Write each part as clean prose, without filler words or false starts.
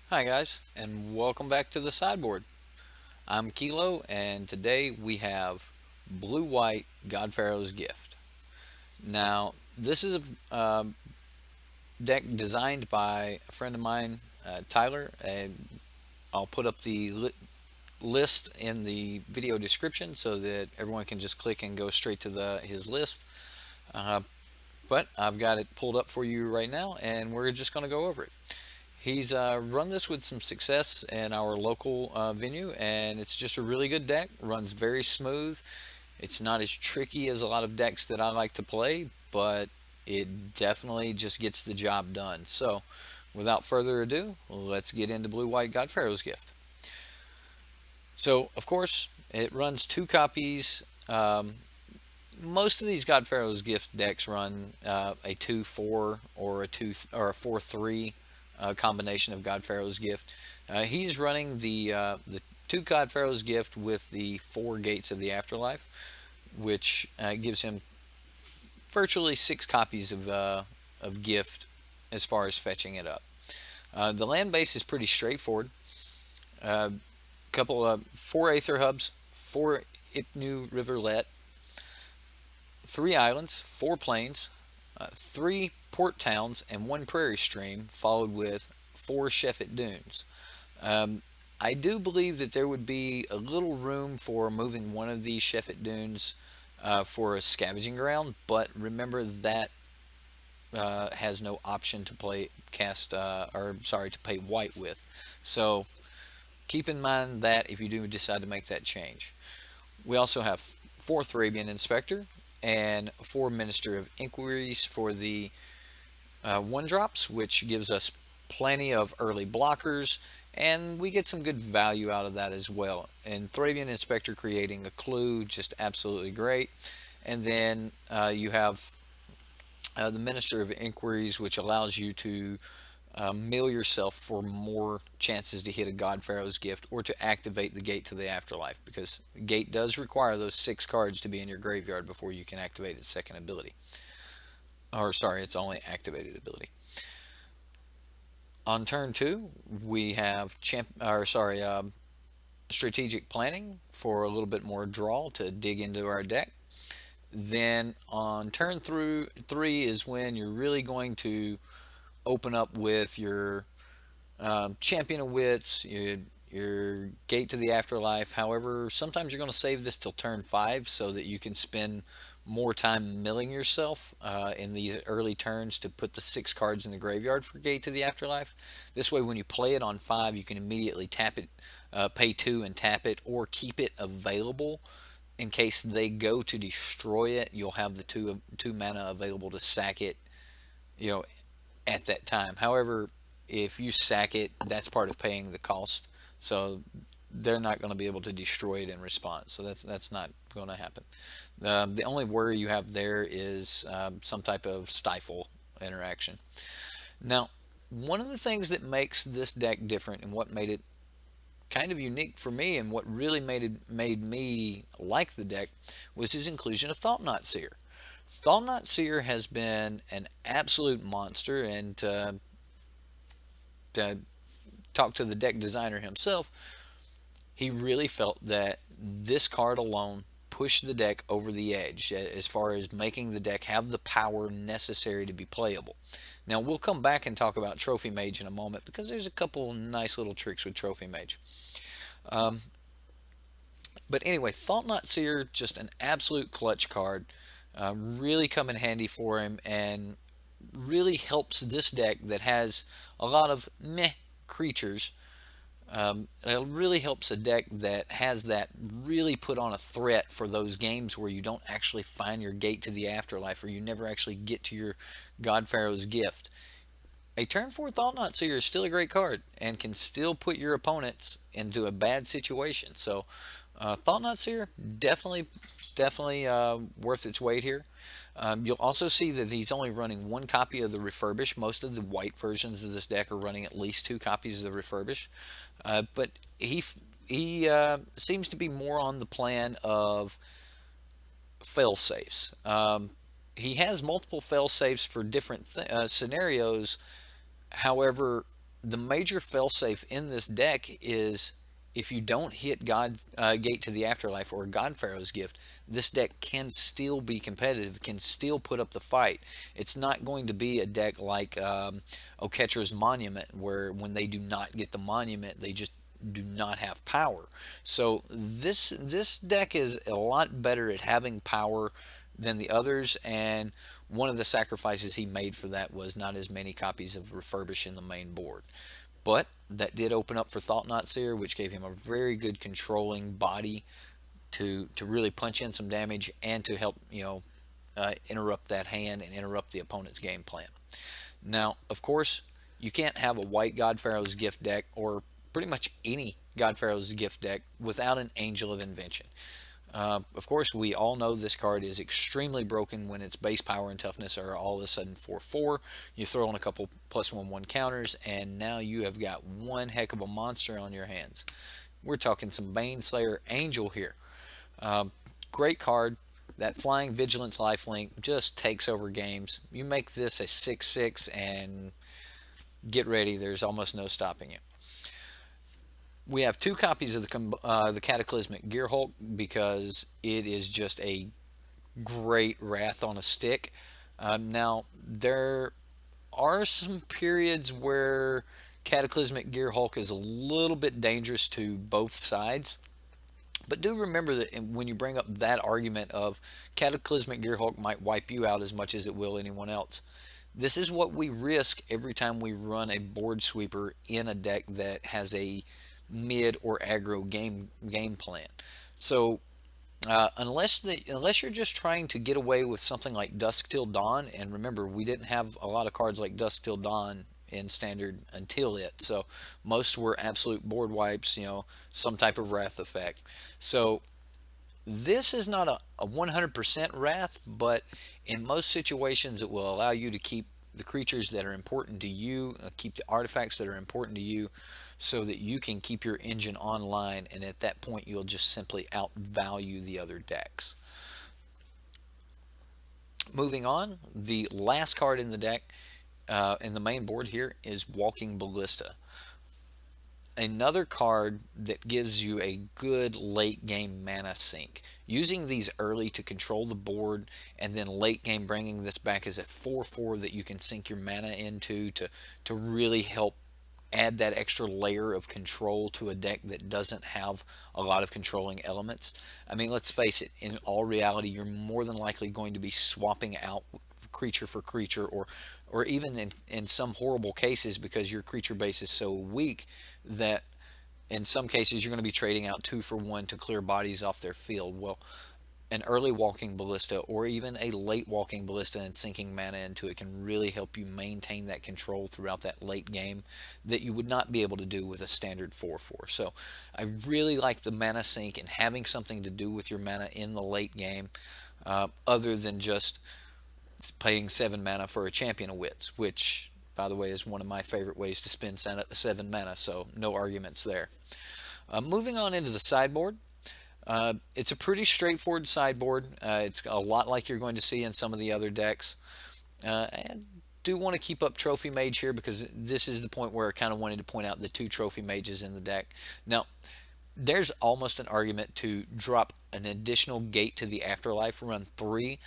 Hi guys, and welcome back to the sideboard. I'm Kilo, and today we have Blue White God-pharaoh's Gift. Now, this is a deck designed by a friend of mine, Tyler, and I'll put up the list in the video description so that everyone can just click and go straight to his list. Uh, but I've got it pulled up for you right now, and we're just going to go over it. He's run this with some success in our local venue, and it's just a really good deck. Runs very smooth. It's not as tricky as a lot of decks that I like to play, but it definitely just gets the job done. So, without further ado, let's get into Blue White God-pharaoh's Gift. So, of course, it runs two copies. Most of these God-pharaoh's Gift decks run a 2-4 or a 2 or a 4-3 combination of God-pharaoh's Gift. He's running the two God-pharaoh's Gift with the four gates of the Afterlife, which gives him virtually six copies of Gift as far as fetching it up. The land base is pretty straightforward. Couple of four Aether Hubs, four Ipnu Riverlet, three islands, four plains, three port towns, and one prairie stream, followed with four Sheffet dunes. Um, I do believe that there would be a little room for moving one of these Sheffet dunes for a scavenging ground, but remember that has no option to to pay white with. So keep in mind that if you do decide to make that change. We also have four Thrabian Inspector and four Minister of Inquiries for the one drops, which gives us plenty of early blockers, and we get some good value out of that as well. And Thrabian Inspector creating a clue, just absolutely great. And then you have the Minister of Inquiries, which allows you to mill yourself for more chances to hit a God-pharaoh's Gift or to activate the gate to the afterlife, because gate does require those six cards to be in your graveyard before you can activate its second ability. Or sorry, its only activated ability. On turn two, we have strategic planning for a little bit more draw to dig into our deck. Then on turn through three is when you're really going to open up with your Champion of Wits, your Gate to the Afterlife. However, sometimes you're going to save this till turn five so that you can spend more time milling yourself in these early turns to put the six cards in the graveyard for Gate to the Afterlife. This way, when you play it on five, you can immediately tap it, pay two and tap it, or keep it available in case they go to destroy it. You'll have the two mana available to sack it, you know, at that time. However, if you sack it, that's part of paying the cost. So they're not going to be able to destroy it in response. So that's not going to happen. The only worry you have there is some type of stifle interaction. Now, one of the things that makes this deck different and what made it kind of unique for me and what really made me like the deck was his inclusion of Thought-Knot Seer. Thought-Knot Seer has been an absolute monster, and to talk to the deck designer himself, he really felt that this card alone pushed the deck over the edge as far as making the deck have the power necessary to be playable. Now, we'll come back and talk about Trophy Mage in a moment because there's a couple nice little tricks with Trophy Mage. Um, but anyway, Thought-Knot Seer, just an absolute clutch card. Really come in handy for him and really helps this deck that has a lot of meh creatures. It really helps a deck that has that really put on a threat for those games where you don't actually find your gate to the afterlife or you never actually get to your God-pharaoh's Gift. A turn 4 Thought-Knot Seer is still a great card and can still put your opponents into a bad situation. So Thought-Knot Seer, definitely worth its weight here. You'll also see that he's only running one copy of the Refurbish. Most of the white versions of this deck are running at least two copies of the Refurbish. But he seems to be more on the plan of fail safes. He has multiple fail safes for different scenarios. However, the major failsafe in this deck is if you don't hit Gate to the Afterlife or God-pharaoh's Gift, this deck can still be competitive, can still put up the fight. It's not going to be a deck like Oketra's Monument, where when they do not get the Monument, they just do not have power. So this deck is a lot better at having power than the others, and one of the sacrifices he made for that was not as many copies of Refurbish in the main board. But that did open up for Thought Knot Seer, which gave him a very good controlling body to really punch in some damage and to help, interrupt that hand and interrupt the opponent's game plan. Now, of course, you can't have a white God-pharaoh's Gift deck or pretty much any God-pharaoh's Gift deck without an Angel of Invention. Of course, we all know this card is extremely broken when its base power and toughness are all of a sudden 4/4. You throw in a couple +1/1 counters, and now you have got one heck of a monster on your hands. We're talking some Baneslayer Angel here. Great card. That flying Vigilance lifelink just takes over games. You make this a 6/6 and get ready. There's almost no stopping you. We have two copies of the Cataclysmic Gearhulk because it is just a great Wrath on a stick. Now, there are some periods where Cataclysmic Gearhulk is a little bit dangerous to both sides. But do remember that when you bring up that argument of Cataclysmic Gearhulk might wipe you out as much as it will anyone else, this is what we risk every time we run a board sweeper in a deck that has a mid or aggro game plan. So unless you're just trying to get away with something like Dusk Till Dawn, and remember, we didn't have a lot of cards like Dusk Till Dawn in standard until it, so most were absolute board wipes, some type of wrath effect. So this is not a 100% wrath, but in most situations it will allow you to keep the creatures that are important to you, keep the artifacts that are important to you, so that you can keep your engine online, and at that point you'll just simply outvalue the other decks. Moving on, the last card in the deck, in the main board here, is Walking Ballista. Another card that gives you a good late game mana sink. Using these early to control the board, and then late game bringing this back as a 4/4 that you can sink your mana into to really help add that extra layer of control to a deck that doesn't have a lot of controlling elements. I mean, let's face it, in all reality, you're more than likely going to be swapping out creature for creature, or even in some horrible cases, because your creature base is so weak that in some cases you're going to be trading out 2-for-1 to clear bodies off their field. Well, an early Walking Ballista or even a late Walking Ballista and sinking mana into it can really help you maintain that control throughout that late game that you would not be able to do with a standard 4/4. So I really like the mana sink and having something to do with your mana in the late game, other than just paying 7 mana for a Champion of Wits, which, by the way, is one of my favorite ways to spend 7 mana, so no arguments there. Moving on into the sideboard. It's a pretty straightforward sideboard. It's a lot like you're going to see in some of the other decks. I do want to keep up Trophy Mage here because this is the point where I kind of wanted to point out the 2 Trophy Mages in the deck. Now, there's almost an argument to drop an additional Gate to the Afterlife, run 3,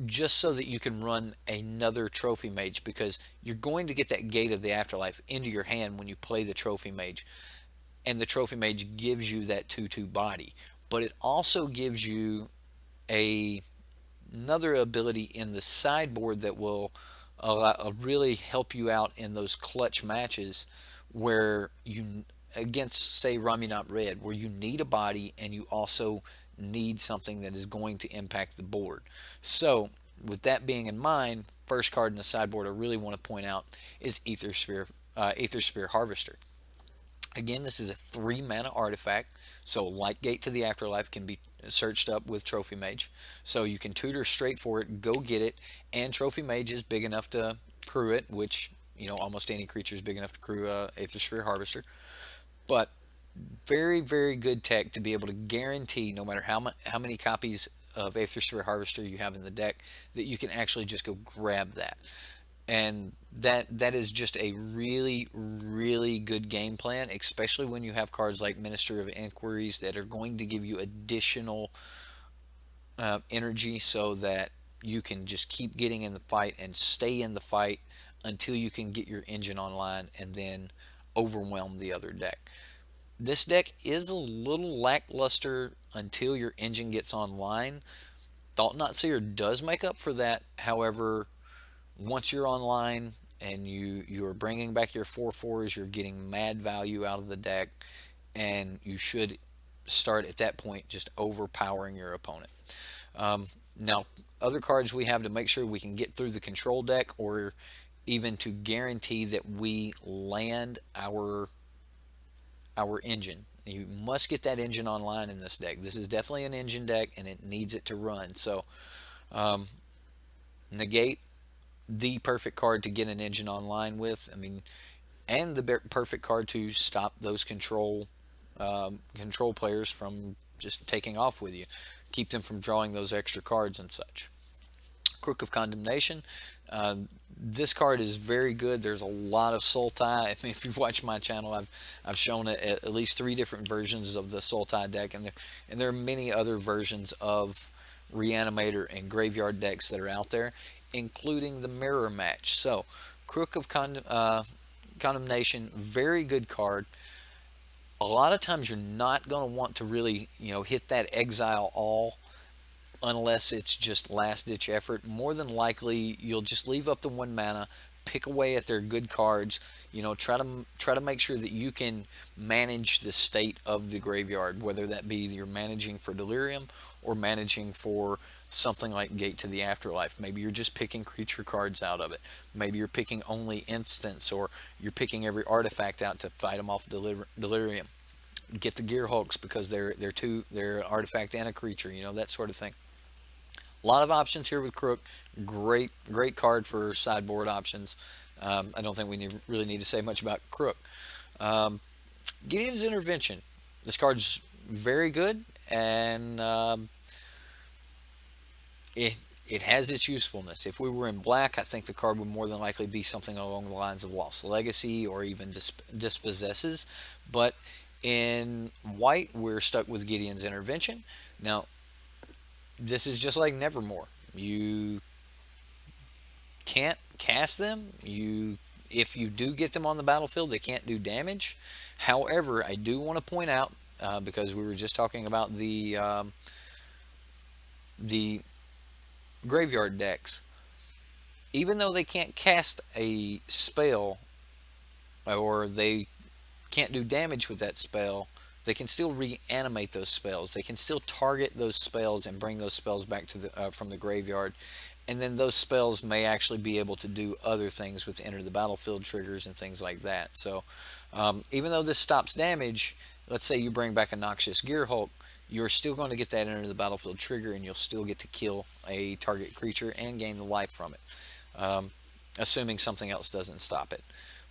just so that you can run another Trophy Mage, because you're going to get that Gate of the Afterlife into your hand when you play the Trophy Mage, and the Trophy Mage gives you that 2/2 body, but it also gives you another ability in the sideboard that will really help you out in those clutch matches where you, against say Ramunap Red, where you need a body and you also need something that is going to impact the board. So with that being in mind, first card in the sideboard I really want to point out is Aether Sphere Harvester. Again, this is a 3 mana artifact, so like Gate to the Afterlife can be searched up with Trophy Mage. So you can tutor straight for it, go get it, and Trophy Mage is big enough to crew it, which, almost any creature is big enough to crew Aether Sphere Harvester. But very, very good tech to be able to guarantee, no matter how many copies of Aether Sphere Harvester you have in the deck, that you can actually just go grab that. And that is just a really, really good game plan, especially when you have cards like Minister of Inquiries that are going to give you additional energy so that you can just keep getting in the fight and stay in the fight until you can get your engine online and then overwhelm the other deck. This deck is a little lackluster until your engine gets online. Thought Not Seer does make up for that. However, once you're online and you are bringing back your 4/4s, you're getting mad value out of the deck, and you should start at that point just overpowering your opponent. Now, other cards we have to make sure we can get through the control deck, or even to guarantee that we land our engine. You must get that engine online in this deck. This is definitely an engine deck, and it needs it to run. So, negate, the perfect card to get an engine online with. I mean, and the perfect card to stop those control players from just taking off with you, keep them from drawing those extra cards and such. Crook of Condemnation. This card is very good. There's a lot of soul tie. I mean, if you've watched my channel, I've shown it at least 3 different versions of the soul tie deck, and there are many other versions of Reanimator and Graveyard decks that are out there, including the mirror match. So, Crook of Condemnation, very good card. A lot of times you're not going to want to really, hit that exile all unless it's just last ditch effort. More than likely, you'll just leave up the 1 mana, pick away at their good cards. Try to make sure that you can manage the state of the graveyard, whether that be you're managing for Delirium or managing for something like Gate to the Afterlife. Maybe you're just picking creature cards out of it. Maybe you're picking only instants, or you're picking every artifact out to fight them off Delirium. Get the Gear Hulks because they're an artifact and a creature, that sort of thing. A lot of options here with Crook. Great card for sideboard options. I don't think we really need to say much about Crook. Gideon's Intervention. This card's very good, and it has its usefulness. If we were in black, I think the card would more than likely be something along the lines of Lost Legacy or even Dispossesses. But in white, we're stuck with Gideon's Intervention. Now, this is just like Nevermore. You can't cast them. If you do get them on the battlefield, they can't do damage. However, I do want to point out, because we were just talking about the graveyard decks, even though they can't cast a spell or they can't do damage with that spell, they can still reanimate those spells. They can still target those spells and bring those spells back to from the graveyard, and then those spells may actually be able to do other things with enter the battlefield triggers and things like that. So even though this stops damage, let's say you bring back a Noxious Gear Hulk, you're still going to get that enter the battlefield trigger, and you'll still get to kill a target creature and gain the life from it, assuming something else doesn't stop it.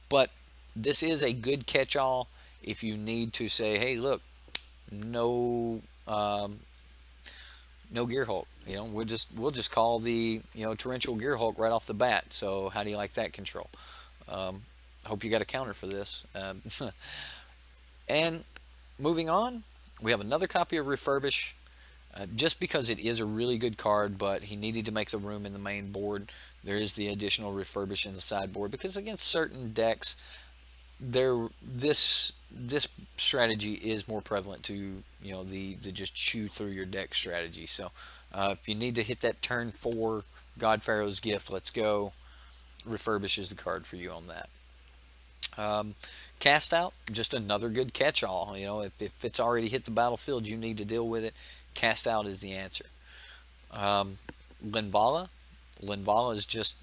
But this is a good catch-all if you need to say, hey, look, no Gear Hulk. We'll just call the Torrential Gear Hulk right off the bat. So how do you like that control? Hope you got a counter for this. And moving on, we have another copy of Refurbish. Just because it is a really good card, but he needed to make the room in the main board, there is the additional Refurbish in the sideboard, because against certain decks, this strategy is more prevalent to the just chew through your deck strategy. So if you need to hit that turn 4 God-pharaoh's Gift, let's go. Refurbish is the card for you on that. Cast Out, just another good catch-all. If it's already hit the battlefield, you need to deal with it. Cast Out is the answer. Linvala is just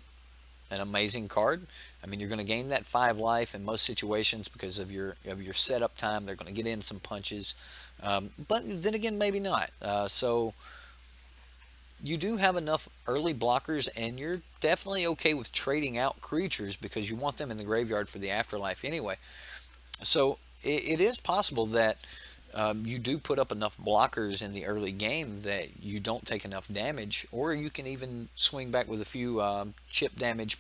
an amazing card. I mean, you're going to gain that 5 life in most situations because of your setup time. They're going to get in some punches, but then again, maybe not. So you do have enough early blockers, and you're definitely okay with trading out creatures because you want them in the graveyard for the Afterlife anyway. So it is possible that you do put up enough blockers in the early game that you don't take enough damage, or you can even swing back with a few chip damage,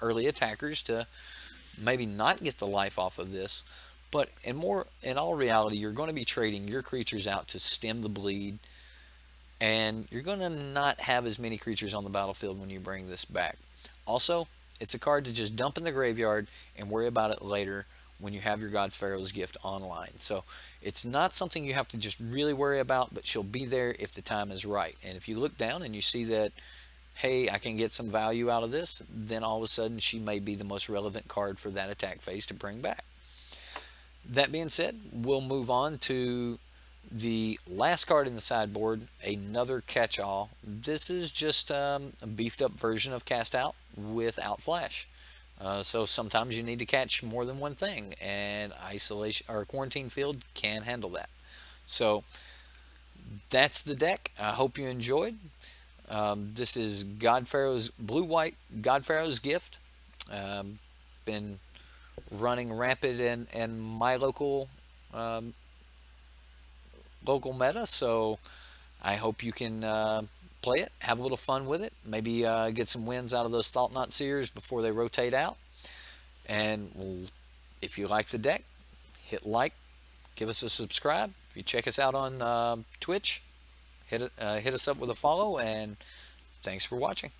early attackers to maybe not get the life off of this. But in all reality, you're going to be trading your creatures out to stem the bleed, and you're going to not have as many creatures on the battlefield when you bring this back. Also, it's a card to just dump in the graveyard and worry about it later when you have your God-pharaoh's Gift online. So it's not something you have to just really worry about, but she'll be there if the time is right. And if you look down and you see that, hey, I can get some value out of this, then all of a sudden she may be the most relevant card for that attack phase to bring back. That being said, we'll move on to the last card in the sideboard, another catch-all. This is just a beefed up version of Cast Out with Outflash. So sometimes you need to catch more than one thing, and isolation or quarantine field can handle that. So that's the deck. I hope you enjoyed. This is God-pharaoh's blue-white God-pharaoh's Gift. Been running rampant in my local meta, so I hope you can play it, have a little fun with it, maybe get some wins out of those Thought Knot Seers before they rotate out. And if you like the deck, hit like, give us a subscribe. If you check us out on Twitch, hit us up with a follow, and thanks for watching.